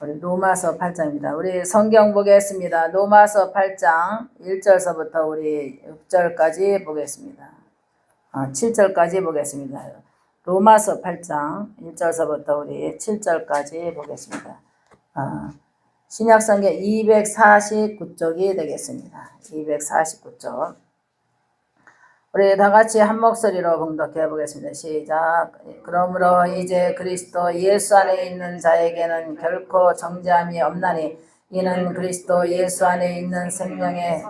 우리 로마서 8장입니다. 우리 성경 보겠습니다. 로마서 8장 1절서부터 우리 6절까지 보겠습니다. 7절까지 보겠습니다. 로마서 8장 1절서부터 우리 7절까지 보겠습니다. 신약성경 249쪽이 되겠습니다. 249쪽. 우리 다 같이 한 목소리로 봉독해 보겠습니다. 시작. 그러므로 이제 그리스도 예수 안에 있는 자에게는 결코 정죄함이 없나니 이는 그리스도 예수 안에 있는 생명의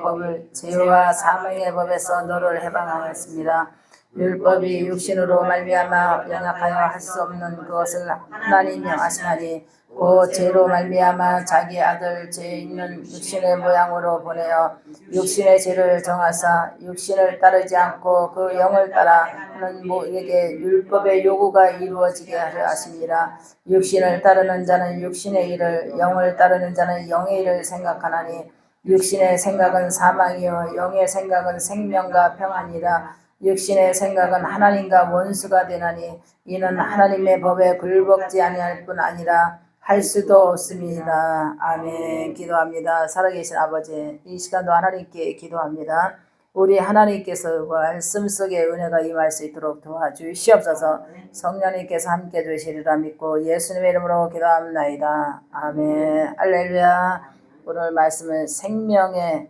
법을 죄와 사망의 법에서 너를 해방하였습니다. 율법이 육신으로 말미암아 연약하여 할 수 없는 그것을 하나님이 명하시나니 그 죄로 말미암아 자기 아들 죄 있는 육신의 모양으로 보내어 육신의 죄를 정하사 육신을 따르지 않고 그 영을 따라 하는 모에게 율법의 요구가 이루어지게 하려 하심이라. 육신을 따르는 자는 육신의 일을, 영을 따르는 자는 영의 일을 생각하나니 육신의 생각은 사망이요 영의 생각은 생명과 평안이라. 육신의 생각은 하나님과 원수가 되나니 이는 하나님의 법에 굴복지 아니할 뿐 아니라 할 수도 없습니다. 아멘. 기도합니다. 살아계신 아버지, 이 시간도 하나님께 기도합니다. 우리 하나님께서 말씀 속에 은혜가 임할 수 있도록 도와주시옵소서. 성령님께서 함께 주시리라 믿고 예수님의 이름으로 기도합니다. 아멘. 할렐루야. 오늘 말씀은 생명의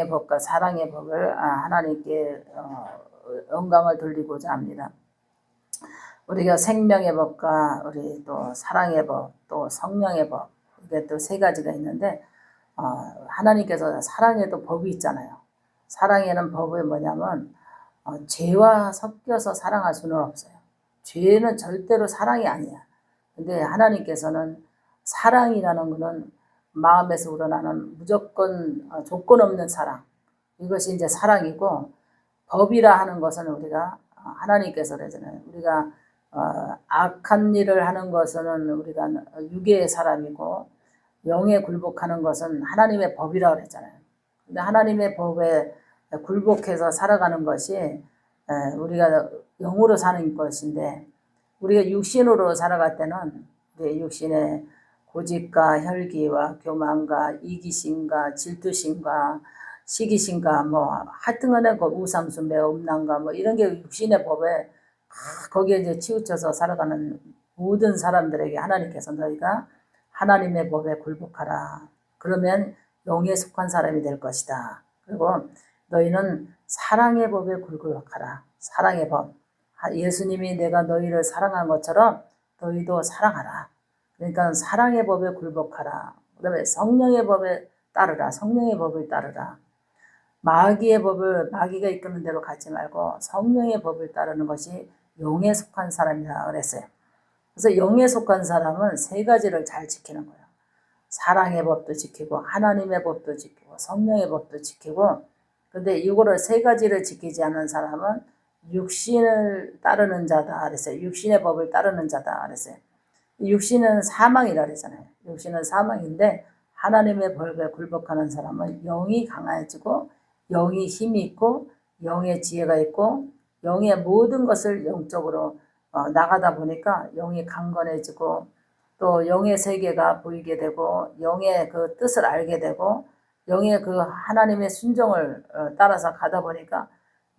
법과 사랑의 법을 하나님께 영광을 돌리고자 합니다. 우리가 생명의 법과 우리 또 사랑의 법, 또 성령의 법, 이게 또 세 가지가 있는데 하나님께서 사랑에도 법이 있잖아요. 사랑에는 법이 뭐냐면 죄와 섞여서 사랑할 수는 없어요. 죄는 절대로 사랑이 아니야. 근데 하나님께서는 사랑이라는 것은 마음에서 우러나는 무조건 조건 없는 사랑, 이것이 이제 사랑이고, 법이라 하는 것은 우리가 하나님께서 그러잖아요. 우리가 악한 일을 하는 것은 우리가 육의 사람이고 영에 굴복하는 것은 하나님의 법이라고 그랬잖아요. 근데 하나님의 법에 굴복해서 살아가는 것이 우리가 영으로 사는 것인데, 우리가 육신으로 살아갈 때는 우리 육신의 고집과 혈기와 교만과 이기심과 질투심과 시기심과 하여튼간에 그 우상숭배, 음란과 이런 게 육신의 법에 거기에 이제 치우쳐서 살아가는 모든 사람들에게 하나님께서 너희가 하나님의 법에 굴복하라. 그러면 영에 속한 사람이 될 것이다. 그리고 너희는 사랑의 법에 굴복하라. 사랑의 법. 예수님이 내가 너희를 사랑한 것처럼 너희도 사랑하라. 그러니까 사랑의 법에 굴복하라. 그 다음에 성령의 법에 따르라. 성령의 법을 따르라. 마귀가 이끄는 대로 가지 말고 성령의 법을 따르는 것이 영에 속한 사람이라 그랬어요. 그래서 영에 속한 사람은 세 가지를 잘 지키는 거예요. 사랑의 법도 지키고 하나님의 법도 지키고 성령의 법도 지키고, 근데 이거를 세 가지를 지키지 않는 사람은 육신을 따르는 자다 그랬어요. 육신의 법을 따르는 자다 그랬어요. 육신은 사망이라 그랬잖아요. 육신은 사망인데 하나님의 법에 굴복하는 사람은 영이 강해지고 영이 힘이 있고 영의 지혜가 있고 영의 모든 것을 영적으로 나가다 보니까 영이 강건해지고 또 영의 세계가 보이게 되고 영의 그 뜻을 알게 되고 영의 그 하나님의 순종을 따라서 가다 보니까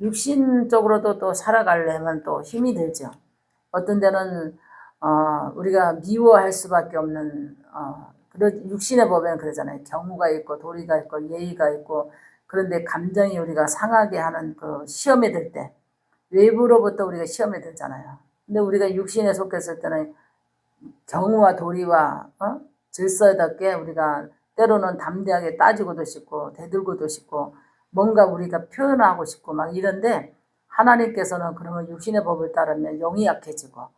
육신적으로도 또 살아가려면 또 힘이 들죠. 어떤 데는 우리가 미워할 수밖에 없는 그런 육신의 법에는 그러잖아요. 경우가 있고 도리가 있고 예의가 있고, 그런데 감정이 우리가 상하게 하는 그 시험에 들 때 외부로부터 우리가 시험에 들잖아요. 근데 우리가 육신에 속했을 때는 경우와 도리와 질서답게 우리가 때로는 담대하게 따지고도 싶고 대들고도 싶고 뭔가 우리가 표현하고 싶고 막 이런데, 하나님께서는 그러면 육신의 법을 따르면 영이 약해지고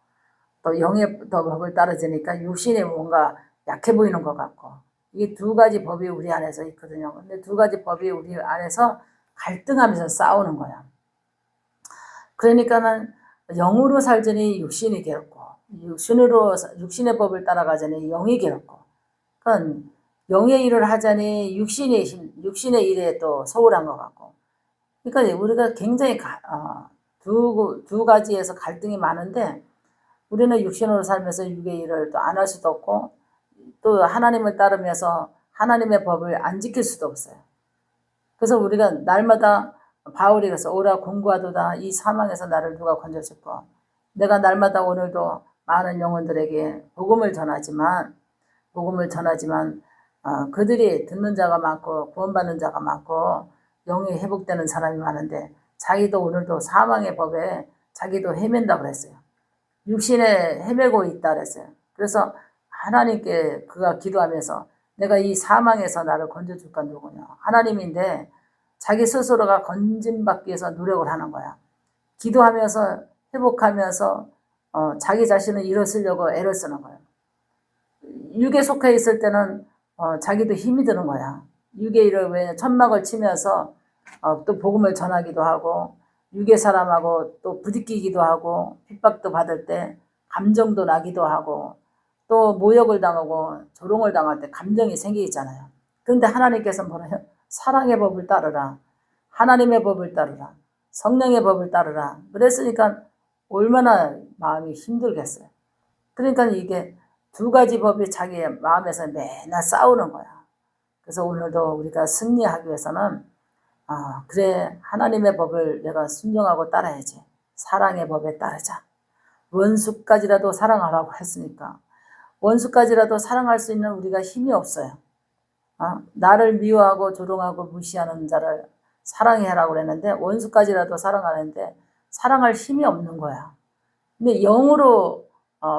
또 영의 법을 따르지니까 육신이 뭔가 약해 보이는 것 같고, 이게 두 가지 법이 우리 안에서 있거든요. 근데 두 가지 법이 우리 안에서 갈등하면서 싸우는 거야. 그러니까는 영으로 살자니 육신이 괴롭고 육신의 법을 따라가자니 영이 괴롭고, 그러니까 영의 일을 하자니 육신의 일에 또 소홀한 것 같고, 그러니까 우리가 굉장히 두 가지에서 갈등이 많은데 우리는 육신으로 살면서 육의 일을 또 안 할 수도 없고 또 하나님을 따르면서 하나님의 법을 안 지킬 수도 없어요. 그래서 우리가 날마다 바울이 그래서 오라 공부하도다 이 사망에서 나를 누가 건져줄까. 내가 날마다 오늘도 많은 영혼들에게 복음을 전하지만 그들이 듣는 자가 많고 구원받는 자가 많고 영이 회복되는 사람이 많은데 자기도 오늘도 사망의 법에 자기도 헤맨다고 그랬어요. 육신에 헤매고 있다 그랬어요. 그래서 하나님께 그가 기도하면서 내가 이 사망에서 나를 건져줄까 누구냐. 하나님인데 자기 스스로가 건짐받기 위해서 노력을 하는 거야. 기도하면서 회복하면서 자기 자신을 일어서려고 애를 쓰는 거예요. 육에 속해 있을 때는 자기도 힘이 드는 거야. 육의 일을 왜 천막을 치면서 또 복음을 전하기도 하고 육의 사람하고 또 부딪히기도 하고 핍박도 받을 때 감정도 나기도 하고 또 모욕을 당하고 조롱을 당할 때 감정이 생기잖아요. 그런데 하나님께서 뭐래요? 사랑의 법을 따르라. 하나님의 법을 따르라. 성령의 법을 따르라. 그랬으니까 얼마나 마음이 힘들겠어요. 그러니까 이게 두 가지 법이 자기의 마음에서 맨날 싸우는 거야. 그래서 오늘도 우리가 승리하기 위해서는 그래 하나님의 법을 내가 순종하고 따라야지. 사랑의 법에 따르자. 원수까지라도 사랑하라고 했으니까 원수까지라도 사랑할 수 있는 우리가 힘이 없어요. 나를 미워하고 조롱하고 무시하는 자를 사랑해라고 그랬는데 원수까지라도 사랑하는데 사랑할 힘이 없는 거야. 근데 영으로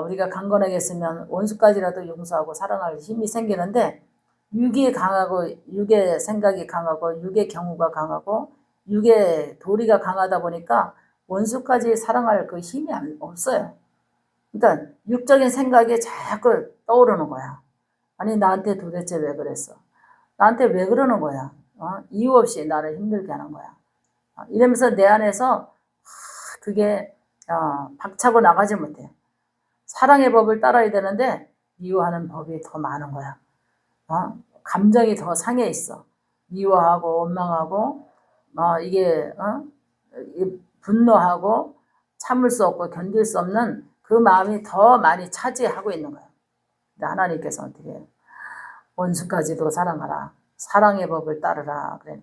우리가 강건하게 있으면 원수까지라도 용서하고 사랑할 힘이 생기는데 육이 강하고 육의 생각이 강하고 육의 경우가 강하고 육의 도리가 강하다 보니까 원수까지 사랑할 그 힘이 없어요. 그러니까 육적인 생각이 자꾸 떠오르는 거야. 아니 나한테 도대체 왜 그랬어? 나한테 왜 그러는 거야? 이유 없이 나를 힘들게 하는 거야. 이러면서 내 안에서 그게 박차고 나가지 못해. 사랑의 법을 따라야 되는데 미워하는 법이 더 많은 거야. 감정이 더 상해 있어. 미워하고 원망하고 이게 분노하고 참을 수 없고 견딜 수 없는 그 마음이 더 많이 차지하고 있는 거야. 근데 하나님께서 어떻게 해요? 원수까지도 사랑하라. 사랑의 법을 따르라. 그래.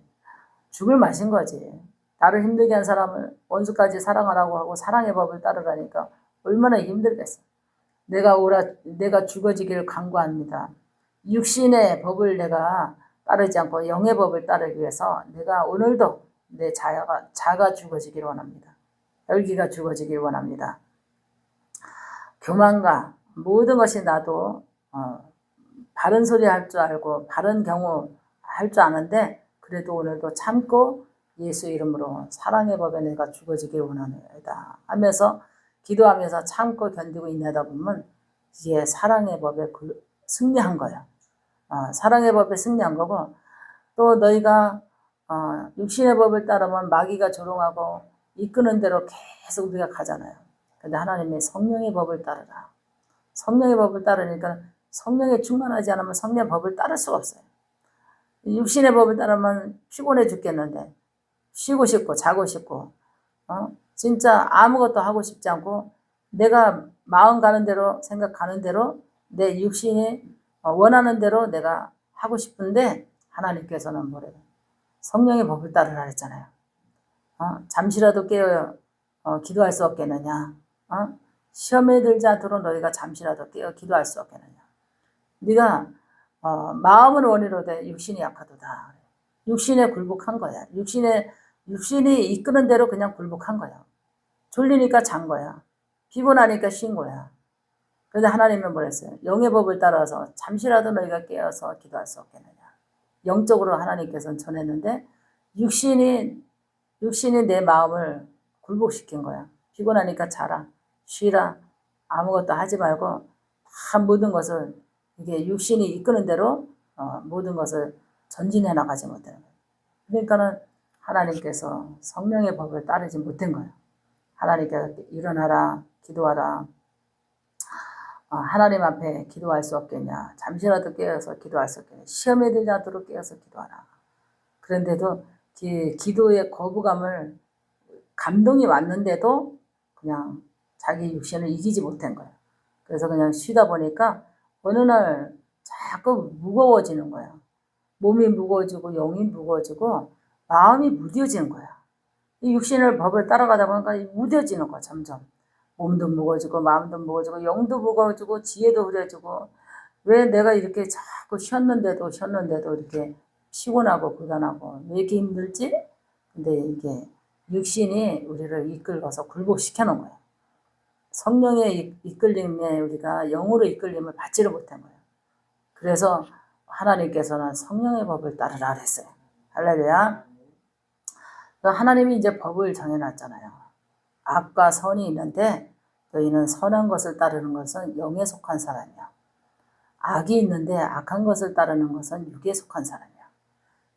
죽을 맛인 거지. 나를 힘들게 한 사람을 원수까지 사랑하라고 하고 사랑의 법을 따르라니까 얼마나 힘들겠어. 내가 죽어지기를 간구합니다. 육신의 법을 내가 따르지 않고 영의 법을 따르기 위해서 내가 오늘도 내 자가 죽어지기를 원합니다. 열기가 죽어지기를 원합니다. 교만과 모든 것이 나도 바른 소리 할 줄 알고 바른 경우 할 줄 아는데 그래도 오늘도 참고 예수 이름으로 사랑의 법에 내가 죽어지길 원합니다 하면서 기도하면서 참고 견디고 인내하다 보면 이게 사랑의 법에 승리한 거야. 사랑의 법에 승리한 거고 또 너희가 육신의 법을 따르면 마귀가 조롱하고 이끄는 대로 계속 우리가 가잖아요. 근데 하나님의 성령의 법을 따르라. 성령의 법을 따르니까 성령에 충만하지 않으면 성령의 법을 따를 수가 없어요. 육신의 법을 따르면 피곤해 죽겠는데 쉬고 싶고 자고 싶고 진짜 아무것도 하고 싶지 않고 내가 마음 가는 대로 생각하는 대로 내 육신이 원하는 대로 내가 하고 싶은데 하나님께서는 뭐래요? 성령의 법을 따르라 했잖아요. 잠시라도 깨어 기도할 수 없겠느냐? 시험에 들지 않도록 너희가 잠시라도 깨어 기도할 수 없겠느냐? 네가 마음은 원이로되 육신이 약하도다. 육신에 굴복한 거야. 육신이 이끄는 대로 그냥 굴복한 거야. 졸리니까 잔 거야. 피곤하니까 쉰 거야. 그런데 하나님은 뭐랬어요? 영의 법을 따라서 잠시라도 너희가 깨어서 기도할 수 없겠느냐. 영적으로 하나님께서는 전했는데 육신이 내 마음을 굴복시킨 거야. 피곤하니까 자라, 쉬라, 아무것도 하지 말고 다 모든 것을 이게 육신이 이끄는 대로 모든 것을 전진해 나가지 못하는 거예요. 그러니까는 하나님께서 성령의 법을 따르지 못한 거예요. 하나님께서 일어나라, 기도하라. 하나님 앞에 기도할 수 없겠냐. 잠시라도 깨어서 기도할 수 없겠냐. 시험에 들지 않도록 깨어서 기도하라. 그런데도 기도의 거부감을 감동이 왔는데도 그냥 자기 육신을 이기지 못한 거예요. 그래서 그냥 쉬다 보니까 어느 날 자꾸 무거워지는 거예요. 몸이 무거워지고 영이 무거워지고 마음이 무뎌지는 거야. 이 육신을 법을 따라가다 보니까 무뎌지는 거야. 점점 몸도 무거워지고 마음도 무거워지고 영도 무거워지고 지혜도 흐려지고 왜 내가 이렇게 자꾸 쉬었는데도 이렇게 피곤하고 고단하고 왜 이렇게 힘들지? 근데 이게 육신이 우리를 이끌어서 굴복시켜 놓은 거예요. 성령의 이끌림에 우리가 영으로 이끌림을 받지를 못한 거예요. 그래서 하나님께서는 성령의 법을 따르라 그랬어요. 할렐루야. 하나님이 이제 법을 정해놨잖아요. 악과 선이 있는데 너희는 선한 것을 따르는 것은 영에 속한 사람이야. 악이 있는데 악한 것을 따르는 것은 육에 속한 사람이야.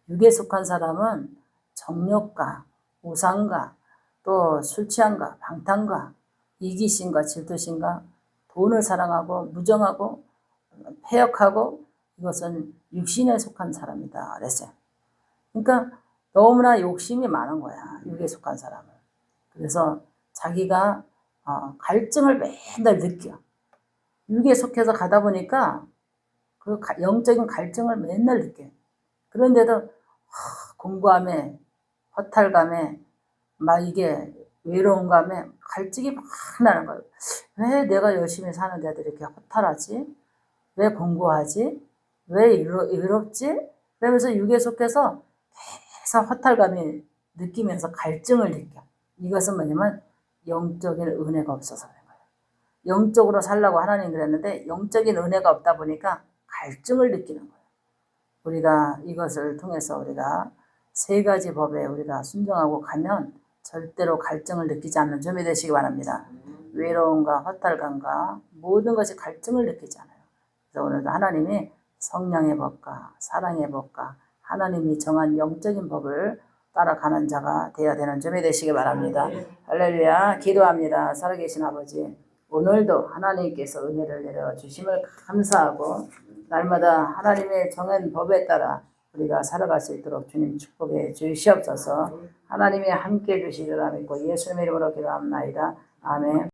육에 속한 사람은 정욕과 우상과 또 술 취함과 방탕과 이기심과 질투심과 돈을 사랑하고 무정하고 패역하고 이것은 육신에 속한 사람이다 그랬어요. 그러니까 너무나 욕심이 많은 거야. 육에 속한 사람은. 그래서 자기가 갈증을 맨날 느껴. 육에 속해서 가다 보니까 그 영적인 갈증을 맨날 느껴. 그런데도 공부함에 허탈감에 막 이게 외로움감에 갈증이 막 나는 거예요. 왜 내가 열심히 사는데도 이렇게 허탈하지? 왜 공부하지? 왜 외롭지? 그러면서 육에 속해서 계속 허탈감이 느끼면서 갈증을 느껴. 이것은 뭐냐면 영적인 은혜가 없어서 그런 거예요. 영적으로 살라고 하나님 그랬는데 영적인 은혜가 없다 보니까 갈증을 느끼는 거예요. 우리가 이것을 통해서 우리가 세 가지 법에 우리가 순종하고 가면 절대로 갈증을 느끼지 않는 점이 되시기 바랍니다. 외로움과 허탈감과 모든 것이 갈증을 느끼지 않아요. 그래서 오늘도 하나님이 성령의 법과 사랑의 법과 하나님이 정한 영적인 법을 따라가는 자가 되어야 되는 점이 되시기 바랍니다. 할렐루야. 기도합니다. 살아계신 아버지, 오늘도 하나님께서 은혜를 내려주심을 감사하고 날마다 하나님의 정한 법에 따라 우리가 살아갈 수 있도록 주님 축복해 주시옵소서. 하나님이 함께 해주시리라 믿고 예수님의 이름으로 기도합나이다. 아멘.